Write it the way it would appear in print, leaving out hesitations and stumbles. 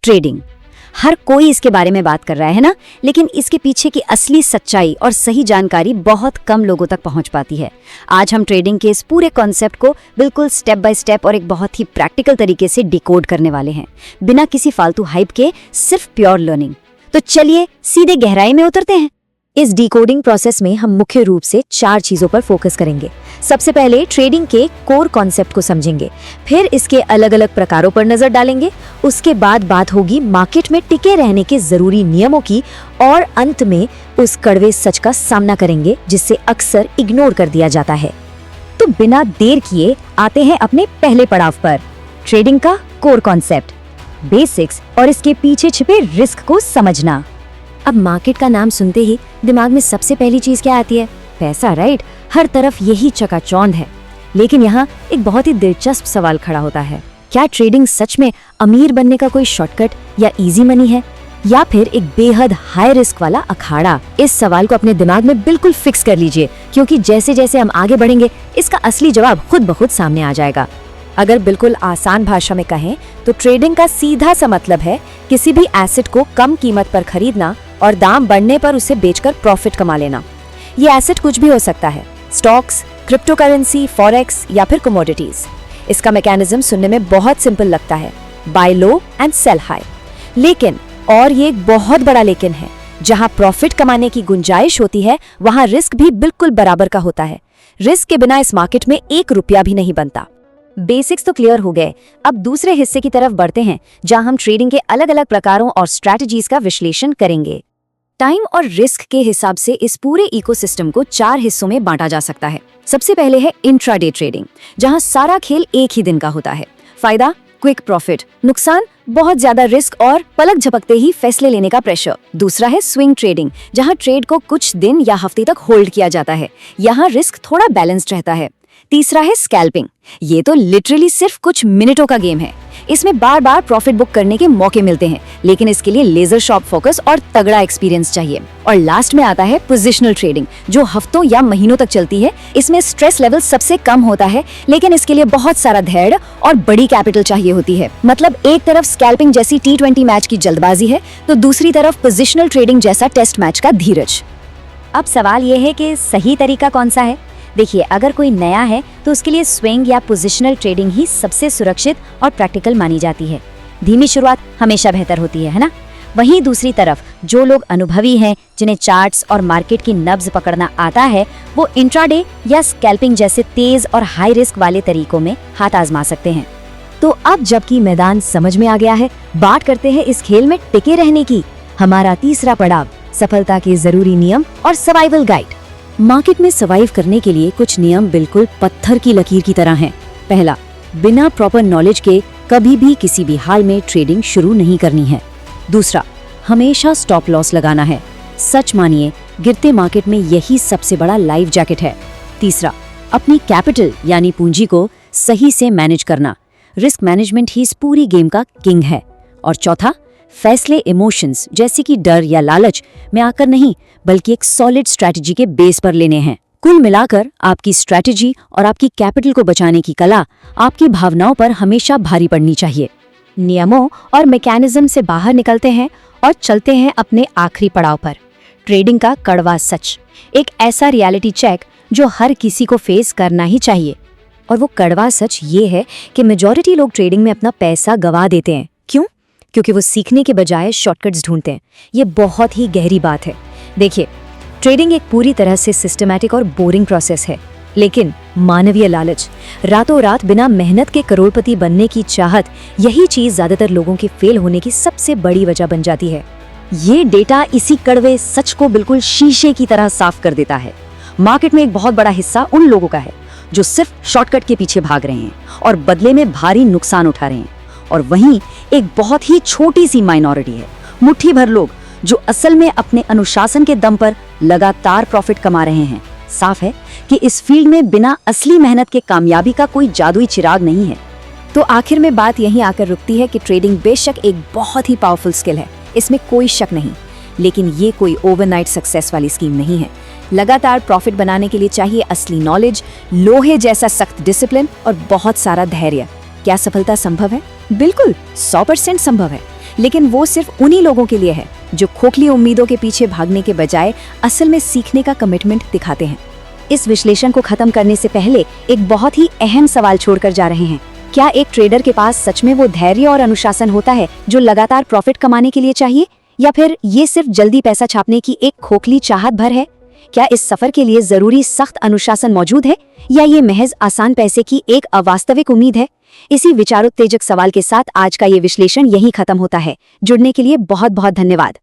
Trading. हर कोई इसके बारे में बात कर रहा है ना, लेकिन इसके पीछे की असली सच्चाई और सही जानकारी बहुत कम लोगों तक पहुंच पाती है। आज हम ट्रेडिंग के इस पूरे कॉन्सेप्ट को बिल्कुल स्टेप बाय स्टेप और एक बहुत ही प्रैक्टिकल तरीके से डिकोड करने वाले हैं, बिना किसी फालतू हाइप के, सिर्फ प्योर लर्निंग। तो चलिए सीधे गहराई में उतरते हैं। इस डिकोडिंग प्रोसेस में हम मुख्य रूप से 4 चीजों पर फोकस करेंगे। सबसे पहले ट्रेडिंग के कोर कॉन्सेप्ट को समझेंगे, फिर इसके अलग अलग प्रकारों पर नजर डालेंगे, उसके बाद बात होगी मार्केट में टिके रहने के जरूरी नियमों की, और अंत में उस कड़वे सच का सामना करेंगे जिससे अक्सर इग्नोर कर दिया जाता है। तो बिना देर किए आते हैं अपने पहले पड़ाव पर, ट्रेडिंग का कोर कॉन्सेप्ट, बेसिक्स और इसके पीछे छिपे रिस्क को समझना। अब मार्केट का नाम सुनते ही दिमाग में सबसे पहली चीज क्या आती है? पैसा, राइट? हर तरफ यही चकाचौंध है। लेकिन यहाँ एक बहुत ही दिलचस्प सवाल खड़ा होता है, क्या ट्रेडिंग सच में अमीर बनने का कोई शॉर्टकट या इजी मनी है, या फिर एक बेहद हाई रिस्क वाला अखाड़ा? इस सवाल को अपने दिमाग में बिल्कुल फिक्स कर लीजिए, क्योंकि जैसे जैसे हम आगे बढ़ेंगे इसका असली जवाब खुद ब खुद सामने आ जाएगा। अगर बिल्कुल आसान भाषा में कहें तो ट्रेडिंग का सीधा सा मतलब है किसी भी एसेट को कम कीमत पर खरीदना और दाम बढ़ने पर उसे बेचकर प्रॉफिट कमा लेना। ये एसेट कुछ भी हो सकता है, स्टॉक्स, क्रिप्टो करेंसी, फॉरेक्स या फिर कमोडिटीज। इसका मैकेनिज्म सुनने में बहुत सिंपल लगता है, buy low and sell high. लेकिन, और ये एक बहुत बड़ा लेकिन है, जहां प्रॉफिट कमाने की गुंजाइश होती है वहां रिस्क भी बिल्कुल बराबर का होता है। रिस्क के बिना इस मार्केट में 1 रुपया भी नहीं बनता। बेसिक्स तो क्लियर हो गए, अब दूसरे हिस्से की तरफ बढ़ते हैं, जहां हम ट्रेडिंग के अलग अलग प्रकारों और स्ट्रैटेजीज का विश्लेषण करेंगे। टाइम और रिस्क के हिसाब से इस पूरे इकोसिस्टम को 4 हिस्सों में बांटा जा सकता है। सबसे पहले है इंट्राडे ट्रेडिंग, जहां सारा खेल एक ही दिन का होता है। फायदा, क्विक प्रॉफिट, नुकसान, बहुत ज्यादा रिस्क और पलक झपकते ही फैसले लेने का प्रेशर। दूसरा है स्विंग ट्रेडिंग, जहां ट्रेड को कुछ दिन या हफ्ते तक होल्ड किया जाता है, यहाँ रिस्क थोड़ा बैलेंस्ड रहता है। तीसरा है स्कैल्पिंग, ये तो लिटरली सिर्फ कुछ मिनटों का गेम है। इसमें बार बार प्रॉफिट बुक करने के मौके मिलते हैं, लेकिन इसके लिए लेजर शॉर्प फोकस और तगड़ा एक्सपीरियंस चाहिए। और लास्ट में आता है पोजिशनल ट्रेडिंग, जो हफ्तों या महीनों तक चलती है। इसमें स्ट्रेस लेवल सबसे कम होता है, लेकिन इसके लिए बहुत सारा धैर्य और बड़ी कैपिटल चाहिए होती है। मतलब एक तरफ स्कैल्पिंग जैसी T20 मैच की जल्दबाजी है, तो दूसरी तरफ पोजिशनल ट्रेडिंग जैसा टेस्ट मैच का धीरज। अब सवाल ये है कि सही तरीका कौन सा है? देखिए, अगर कोई नया है तो उसके लिए स्विंग या पोजिशनल ट्रेडिंग ही सबसे सुरक्षित और प्रैक्टिकल मानी जाती है। धीमी शुरुआत हमेशा बेहतर होती है ना? वहीं दूसरी तरफ जो लोग अनुभवी हैं, जिन्हें चार्ट्स और मार्केट की नब्ज पकड़ना आता है, वो इंट्राडे या स्कैल्पिंग जैसे तेज और हाई रिस्क वाले तरीकों में हाथ आजमा सकते हैं। तो अब जबकि मैदान समझ में आ गया है, बात करते हैं इस खेल में टिके रहने की। हमारा तीसरा पड़ाव, सफलता के जरूरी नियम और सर्वाइवल गाइड। मार्केट में सर्वाइव करने के लिए कुछ नियम बिल्कुल पत्थर की लकीर की तरह हैं। पहला, बिना प्रॉपर नॉलेज के कभी भी किसी भी हाल में ट्रेडिंग शुरू नहीं करनी है। दूसरा, हमेशा स्टॉप लॉस लगाना है। सच मानिए, गिरते मार्केट में यही सबसे बड़ा लाइफ जैकेट है। तीसरा, अपनी कैपिटल यानी पूंजी को सही से मैनेज करना। रिस्क मैनेजमेंट ही इस पूरी गेम का किंग है। और चौथा, फैसले इमोशंस जैसे कि डर या लालच में आकर नहीं, बल्कि एक सॉलिड स्ट्रैटेजी के बेस पर लेने हैं। कुल मिलाकर आपकी स्ट्रैटेजी और आपकी कैपिटल को बचाने की कला आपकी भावनाओं पर हमेशा भारी पड़नी चाहिए। नियमों और मैकेनिज्म से बाहर निकलते हैं और चलते हैं अपने आखिरी पड़ाव पर, ट्रेडिंग का कड़वा सच। एक ऐसा रियलिटी चेक जो हर किसी को फेस करना ही चाहिए। और वो कड़वा सच ये है कि मेजॉरिटी लोग ट्रेडिंग में अपना पैसा गंवा देते हैं। क्यों? क्योंकि वो सीखने के बजाय शॉर्टकट्स ढूंढते हैं। ये बहुत ही गहरी बात है। देखिए, ट्रेडिंग एक पूरी तरह से सिस्टमैटिक और बोरिंग प्रोसेस है, लेकिन मानवीय लालच, रातों रात बिना मेहनत के करोड़पति बनने की चाहत, यही चीज ज्यादातर लोगों के फेल होने की सबसे बड़ी वजह बन जाती है। ये डेटा इसी कड़वे सच को बिल्कुल शीशे की तरह साफ कर देता है। मार्केट में एक बहुत बड़ा हिस्सा उन लोगों का है जो सिर्फ शॉर्टकट के पीछे भाग रहे हैं और बदले में भारी नुकसान उठा रहे हैं। और वहीं एक बहुत ही छोटी सी माइनॉरिटी है, मुट्ठी भर लोग, जो असल में अपने अनुशासन के दम पर लगातार प्रॉफिट कमा रहे हैं। साफ है कि इस फील्ड में बिना असली मेहनत के कामयाबी का कोई जादुई चिराग नहीं है। तो आखिर में बात यहीं आकर रुकती है कि ट्रेडिंग बेशक एक बहुत ही पावरफुल स्किल है, इसमें कोई शक नहीं, लेकिन ये कोई ओवरनाइट सक्सेस वाली स्कीम नहीं है। लगातार प्रॉफिट बनाने के लिए चाहिए असली नॉलेज, लोहे जैसा सख्त डिसिप्लिन और बहुत सारा धैर्य। क्या सफलता संभव है? बिल्कुल 100% संभव है, लेकिन वो सिर्फ उन्हीं लोगों के लिए है जो खोखली उम्मीदों के पीछे भागने के बजाय असल में सीखने का कमिटमेंट दिखाते हैं। इस विश्लेषण को खत्म करने से पहले एक बहुत ही अहम सवाल छोड़कर जा रहे हैं। क्या एक ट्रेडर के पास सच में वो धैर्य और अनुशासन होता है जो लगातार प्रॉफिट कमाने के लिए चाहिए, या फिर ये सिर्फ जल्दी पैसा छापने की एक खोखली चाहत भर है? क्या इस सफर के लिए जरूरी सख्त अनुशासन मौजूद है, या ये महज आसान पैसे की एक अवास्तविक उम्मीद है? इसी विचारोत्तेजक सवाल के साथ आज का ये विश्लेषण यहीं खत्म होता है। जुड़ने के लिए बहुत बहुत धन्यवाद।